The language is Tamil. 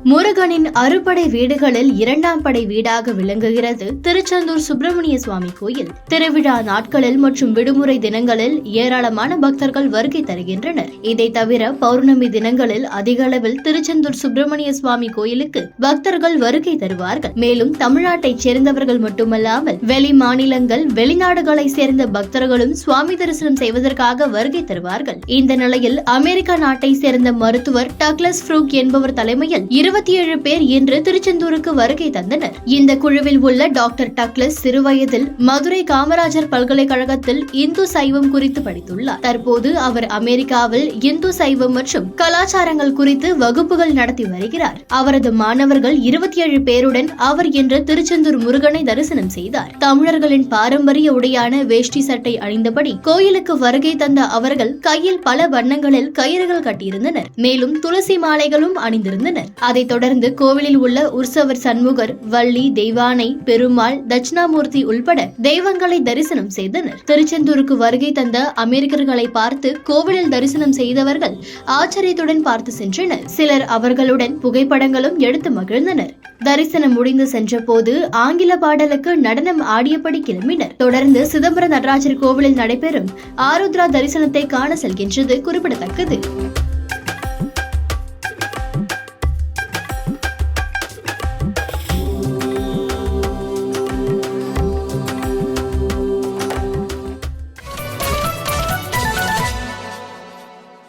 முருகனின் அறுபடை வீடுகளில் இரண்டாம் படை வீடாக விளங்குகிறது திருச்செந்தூர் சுப்பிரமணிய சுவாமி கோயில். திருவிழா நாட்களில் மற்றும் விடுமுறை தினங்களில் ஏராளமான பக்தர்கள் வருகை தருகின்றனர். இதை தவிர பௌர்ணமி தினங்களில் அதிக அளவில் திருச்செந்தூர் சுப்பிரமணிய சுவாமி கோயிலுக்கு பக்தர்கள் வருகை தருவார்கள். மேலும் தமிழ்நாட்டைச் சேர்ந்தவர்கள் மட்டுமல்லாமல் வெளி மாநிலங்கள் வெளிநாடுகளை சேர்ந்த பக்தர்களும் சுவாமி தரிசனம் செய்வதற்காக வருகை தருவார்கள். இந்த நிலையில் அமெரிக்கா நாட்டை சேர்ந்த மருத்துவர் டக்ளஸ் ஃப்ரூக் என்பவர் தலைமையில் 27 பேர் இன்று திருச்செந்தூருக்கு வருகை தந்தனர். இந்த குழுவில் உள்ள டாக்டர் டக்ளஸ் சிறுவயதில் மதுரை காமராஜர் பல்கலைக்கழகத்தில் இந்து சைவம் குறித்து படித்துள்ளார். தற்போது அவர் அமெரிக்காவில் இந்து சைவம் மற்றும் கலாச்சாரங்கள் குறித்து வகுப்புகள் நடத்தி வருகிறார். அவரது மாணவர்கள் 27 பேருடன் அவர் இன்று திருச்செந்தூர் முருகனை தரிசனம் செய்தார். தமிழர்களின் பாரம்பரிய உடையான வேஷ்டி சட்டை அணிந்தபடி கோயிலுக்கு வருகை தந்த அவர்கள் கையில் பல வண்ணங்களில் கயிறுகள் கட்டியிருந்தனர். மேலும் துளசி மாலைகளும் அணிந்திருந்தனர். அதைத் தொடர்ந்து கோவிலில் உள்ள உற்சவர் சண்முகர், வள்ளி, தெய்வானை, பெருமாள், தட்சிணாமூர்த்தி உள்பட தெய்வங்களை தரிசனம் செய்தனர். திருச்செந்தூருக்கு வருகை தந்த அமெரிக்கர்களை பார்த்து கோவிலில் தரிசனம் செய்தவர்கள் ஆச்சரியத்துடன் பார்த்து சென்றனர். சிலர் அவர்களுடன் புகைப்படங்களும் எடுத்து மகிழ்ந்தனர். தரிசனம் முடிந்து சென்ற போது ஆங்கில பாடலுக்கு நடனம் ஆடியபடி கிளம்பினர். தொடர்ந்து சிதம்பரம் நடராஜர் கோவிலில் நடைபெறும் ஆருத்ரா தரிசனத்தை காண செல்கின்றது குறிப்பிடத்தக்கது.